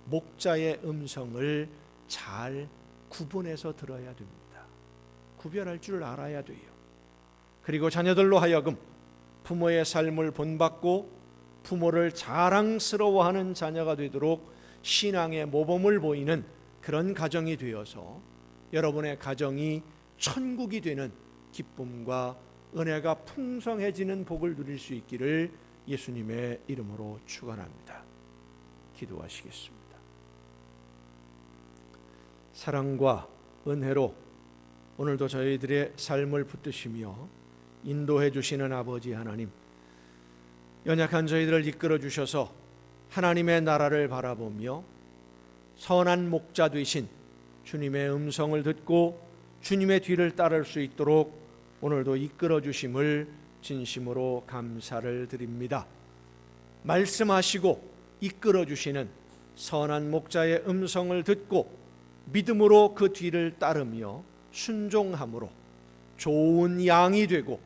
목자의 음성을 잘 구분해서 들어야 됩니다. 구별할 줄 알아야 돼요. 그리고 자녀들로 하여금 부모의 삶을 본받고 부모를 자랑스러워하는 자녀가 되도록 신앙의 모범을 보이는 그런 가정이 되어서 여러분의 가정이 천국이 되는 기쁨과 은혜가 풍성해지는 복을 누릴 수 있기를 예수님의 이름으로 축원합니다. 기도하시겠습니다. 사랑과 은혜로 오늘도 저희들의 삶을 붙드시며 인도해 주시는 아버지 하나님, 연약한 저희들을 이끌어 주셔서 하나님의 나라를 바라보며 선한 목자 되신 주님의 음성을 듣고 주님의 뒤를 따를 수 있도록 오늘도 이끌어 주심을 진심으로 감사를 드립니다. 말씀하시고 이끌어 주시는 선한 목자의 음성을 듣고 믿음으로 그 뒤를 따르며 순종함으로 좋은 양이 되고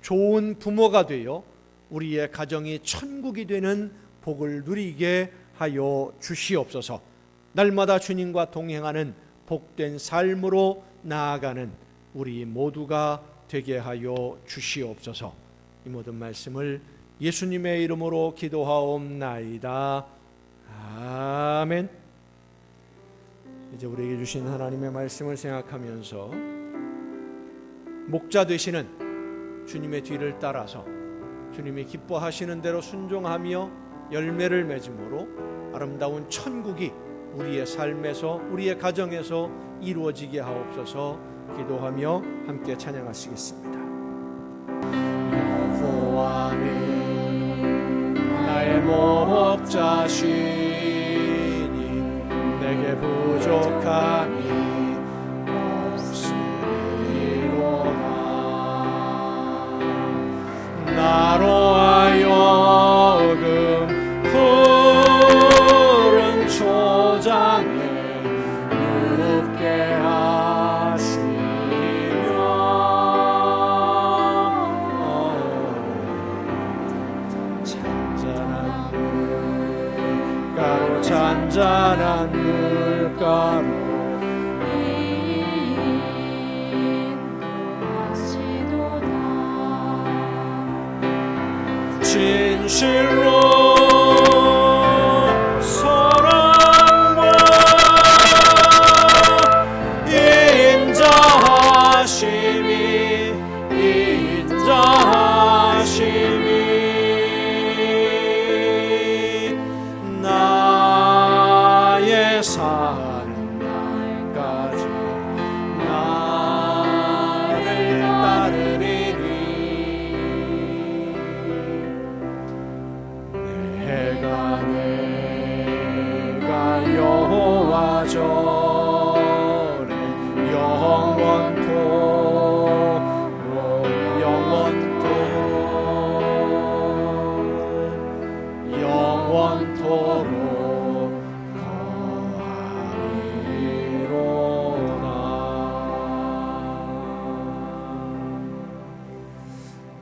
좋은 부모가 되어 우리의 가정이 천국이 되는 복을 누리게 하여 주시옵소서. 날마다 주님과 동행하는 복된 삶으로 나아가는 우리 모두가 되게 하여 주시옵소서. 이 모든 말씀을 예수님의 이름으로 기도하옵나이다. 아멘. 이제 우리에게 주신 하나님의 말씀을 생각하면서 목자 되시는 주님의 뒤를 따라서 주님이 기뻐하시는 대로 순종하며 열매를 맺음으로 아름다운 천국이 우리의 삶에서 우리의 가정에서 이루어지게 하옵소서. 기도하며 함께 찬양하시겠습니다. 여호와는 나의 목자시니 내게 부족함이 없으리로다. 나로 하여금 푸른 초장에 눕게 잔잔한 물가로 인도하시도다. 진실로 사랑과 인자하심이 사는 날까지 나를 따르리니 내가 여호와 전에 영원토록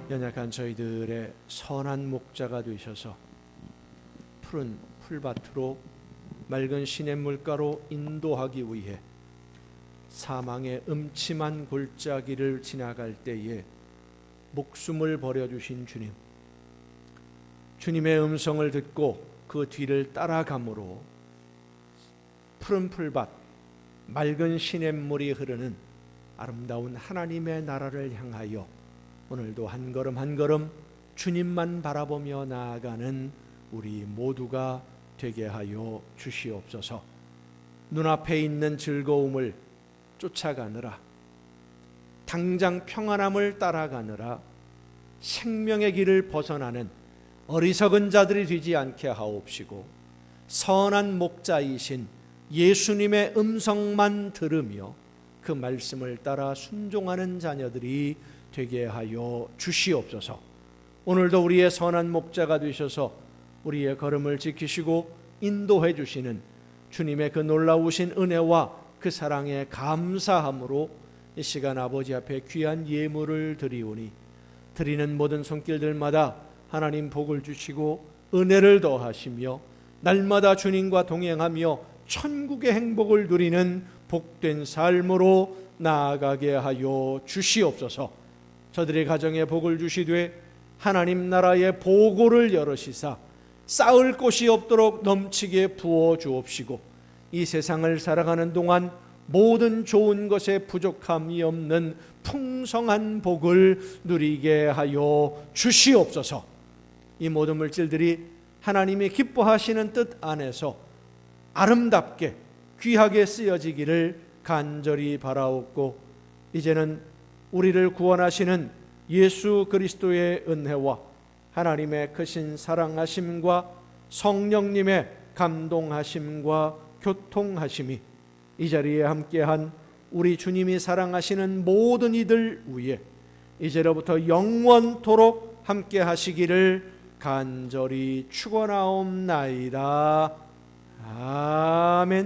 연약한 저희들의 선한 목자가 되셔서 푸른 풀밭으로 맑은 시냇물가로 인도하기 위해 사망의 음침한 골짜기를 지나갈 때에 목숨을 버려주신 주님, 주님의 음성을 듣고 그 뒤를 따라감으로 푸른 풀밭, 맑은 시냇물이 흐르는 아름다운 하나님의 나라를 향하여 오늘도 한 걸음 한 걸음 주님만 바라보며 나아가는 우리 모두가 되게 하여 주시옵소서. 눈앞에 있는 즐거움을 쫓아가느라, 당장 평안함을 따라가느라 생명의 길을 벗어나는 어리석은 자들이 되지 않게 하옵시고, 선한 목자이신 예수님의 음성만 들으며 그 말씀을 따라 순종하는 자녀들이 되게 하여 주시옵소서. 오늘도 우리의 선한 목자가 되셔서 우리의 걸음을 지키시고 인도해 주시는 주님의 그 놀라우신 은혜와 그 사랑에 감사함으로 이 시간 아버지 앞에 귀한 예물을 드리오니 드리는 모든 손길들마다 하나님 복을 주시고 은혜를 더하시며 날마다 주님과 동행하며 천국의 행복을 누리는 복된 삶으로 나아가게 하여 주시옵소서. 저들의 가정에 복을 주시되 하나님 나라의 보고를 열으시사 쌓을 곳이 없도록 넘치게 부어 주옵시고, 이 세상을 살아가는 동안 모든 좋은 것에 부족함이 없는 풍성한 복을 누리게 하여 주시옵소서. 이 모든 물질들이 하나님이 기뻐하시는 뜻 안에서 아름답게 귀하게 쓰여지기를 간절히 바라옵고, 이제는 우리를 구원하시는 예수 그리스도의 은혜와 하나님의 크신 사랑하심과 성령님의 감동하심과 교통하심이 이 자리에 함께한 우리 주님이 사랑하시는 모든 이들 위에 이제로부터 영원토록 함께 하시기를 간절히 축원하옵나이다. 아멘.